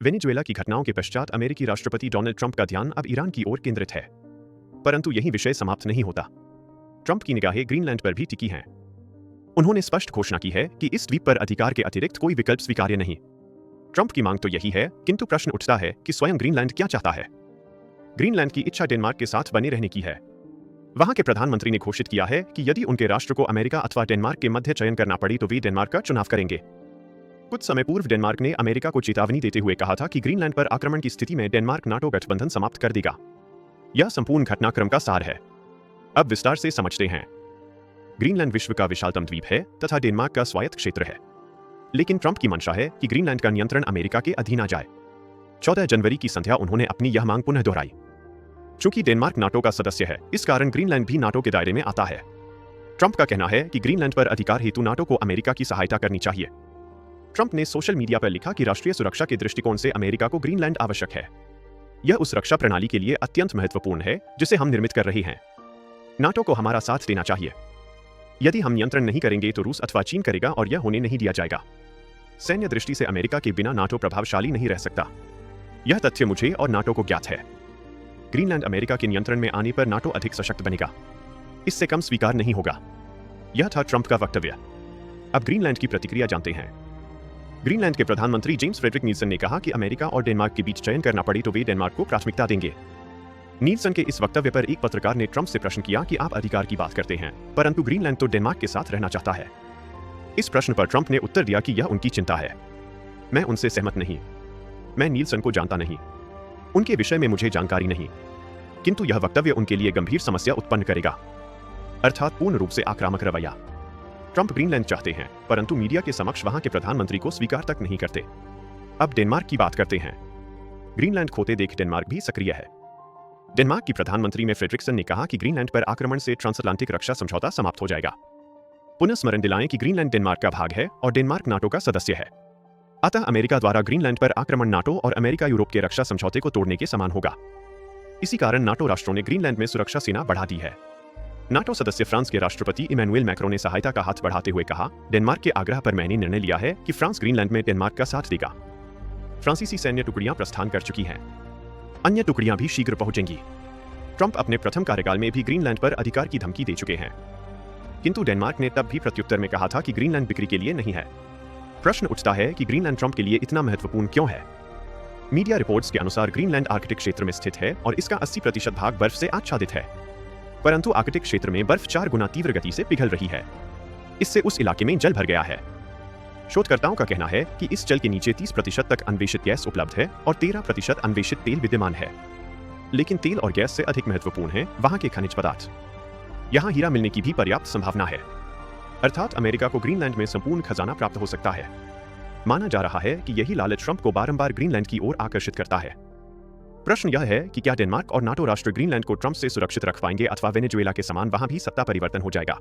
Venezuela की घटनाओं के पश्चात अमेरिकी राष्ट्रपति डोनाल्ड ट्रंप का ध्यान अब ईरान की ओर केंद्रित है। परंतु यही विषय समाप्त नहीं होता। ट्रंप की निगाहें ग्रीनलैंड पर भी टिकी हैं। उन्होंने स्पष्ट घोषणा की है कि इस द्वीप पर अधिकार के अतिरिक्त कोई विकल्प स्वीकार्य नहीं। ट्रंप की मांग तो यही है, किंतु प्रश्न उठता है कि स्वयं ग्रीनलैंड क्या चाहता है। ग्रीनलैंड की इच्छा डेनमार्क के साथ बने रहने की है। वहां के प्रधानमंत्री ने घोषित किया है कि यदि उनके राष्ट्र को अमेरिका अथवा डेनमार्क के मध्य चयन करना पड़ी तो वे डेनमार्क का चुनाव करेंगे। कुछ समय पूर्व डेनमार्क ने अमेरिका को चेतावनी देते हुए कहा था कि ग्रीनलैंड पर आक्रमण की स्थिति में डेनमार्क नाटो गठबंधन समाप्त कर देगा। यह संपूर्ण घटनाक्रम का सार है। अब विस्तार से समझते हैं। ग्रीनलैंड विश्व का विशालतम द्वीप है तथा डेनमार्क का स्वायत्त क्षेत्र है। लेकिन ट्रंप की मंशा है कि ग्रीनलैंड का नियंत्रण अमेरिका के अधीन आ जाए। 14 जनवरी की संध्या उन्होंने अपनी यह मांग पुनः दोहराई। चूंकि डेनमार्क नाटो का सदस्य है, इस कारण ग्रीनलैंड भी नाटो के दायरे में आता है। ट्रंप का कहना है कि ग्रीनलैंड पर अधिकार हेतु नाटो को अमेरिका की सहायता करनी चाहिए। ट्रंप ने सोशल मीडिया पर लिखा कि राष्ट्रीय सुरक्षा के दृष्टिकोण से अमेरिका को ग्रीनलैंड आवश्यक है। यह उस रक्षा प्रणाली के लिए अत्यंत महत्वपूर्ण है जिसे हम निर्मित कर रहे हैं। नाटो को हमारा साथ देना चाहिए। यदि हम नियंत्रण नहीं करेंगे तो रूस अथवा चीन करेगा और यह होने नहीं दिया जाएगा। सैन्य दृष्टि से अमेरिका के बिना नाटो प्रभावशाली नहीं रह सकता। यह तथ्य मुझे और नाटो को ज्ञात है। ग्रीनलैंड अमेरिका के नियंत्रण में आने पर नाटो अधिक सशक्त बनेगा। इससे कम स्वीकार नहीं होगा। यह था ट्रंप का वक्तव्य। अब ग्रीनलैंड की प्रतिक्रिया जानते हैं। ग्रीनलैंड के प्रधानमंत्री जेम्स फ्रेडरिक नील्सन ने कहा कि अमेरिका और डेनमार्क के बीच चयन करना पड़ी तो वे डेनमार्क को प्राथमिकता देंगे। नील्सन के इस वक्तव्य पर एक पत्रकार ने ट्रंप से प्रश्न किया कि आप अधिकार की बात करते हैं, परंतु ग्रीनलैंड तो डेनमार्क के साथ रहना चाहता है। इस प्रश्न पर ट्रंप ने उत्तर दिया कि यह उनकी चिंता है। मैं उनसे सहमत नहीं। मैं नील्सन को जानता नहीं। उनके विषय में मुझे जानकारी नहीं। किंतु यह वक्तव्य उनके लिए गंभीर समस्या उत्पन्न करेगा, अर्थात पूर्ण रूप से आक्रामक रवैया। ट्रंप ग्रीनलैंड चाहते हैं, परंतु मीडिया के समक्ष वहां के प्रधानमंत्री को स्वीकार तक नहीं करते। अब डेनमार्क की बात करते हैं। ग्रीनलैंड खोते देख डेनमार्क भी सक्रिय है। डेनमार्क की प्रधानमंत्री में फ्रेडरिक्सन ने कहा कि ग्रीनलैंड पर आक्रमण से ट्रांसअटलांटिक रक्षा समझौता समाप्त हो जाएगा। पुनः स्मरण दिलाएं कि ग्रीनलैंड डेनमार्क का भाग है और डेनमार्क नाटो का सदस्य है। अतः अमेरिका द्वारा ग्रीनलैंड पर आक्रमण नाटो और अमेरिका यूरोप के रक्षा समझौते को तोड़ने के समान होगा। इसी कारण नाटो राष्ट्रों ने ग्रीनलैंड में सुरक्षा सेना बढ़ा दी है। नाटो सदस्य फ्रांस के राष्ट्रपति इमैनुएल मैक्रों ने सहायता का हाथ बढ़ाते हुए कहा, डेनमार्क के आग्रह पर मैंने निर्णय लिया है कि फ्रांस ग्रीनलैंड में डेनमार्क का साथ देगा। फ्रांसीसी सैन्य टुकड़ियां प्रस्थान कर चुकी हैं। अन्य टुकड़ियां भी शीघ्र पहुंचेंगी। ट्रंप अपने प्रथम कार्यकाल में भी ग्रीनलैंड पर अधिकार की धमकी दे चुके हैं, किंतु डेनमार्क ने तब भी प्रत्युत्तर में कहा था कि ग्रीनलैंड बिक्री के लिए नहीं है। प्रश्न उठता है कि ग्रीनलैंड ट्रंप के लिए इतना महत्वपूर्ण क्यों है। मीडिया रिपोर्ट्स के अनुसार ग्रीनलैंड आर्कटिक क्षेत्र में स्थित है और इसका 80% भाग बर्फ से आच्छादित है। परंतु आर्कटिक क्षेत्र में बर्फ 4 गुना तीव्र गति से पिघल रही है। इससे उस इलाके में जल भर गया है। शोधकर्ताओं का कहना है कि इस जल के नीचे 30% तक अन्वेषित गैस उपलब्ध है और 13% अन्वेषित तेल विद्यमान है। लेकिन तेल और गैस से अधिक महत्वपूर्ण है वहां के खनिज पदार्थ। यहां हीरा मिलने की भी पर्याप्त संभावना है, अर्थात अमेरिका को ग्रीनलैंड में संपूर्ण खजाना प्राप्त हो सकता है। माना जा रहा है कि यही लालच ट्रंप को बारंबार ग्रीनलैंड की ओर आकर्षित करता है। प्रश्न यह है कि क्या डेनमार्क और नाटो राष्ट्र ग्रीनलैंड को ट्रंप से सुरक्षित रख पाएंगे अथवा वेनेजुएला के समान वहां भी सत्ता परिवर्तन हो जाएगा।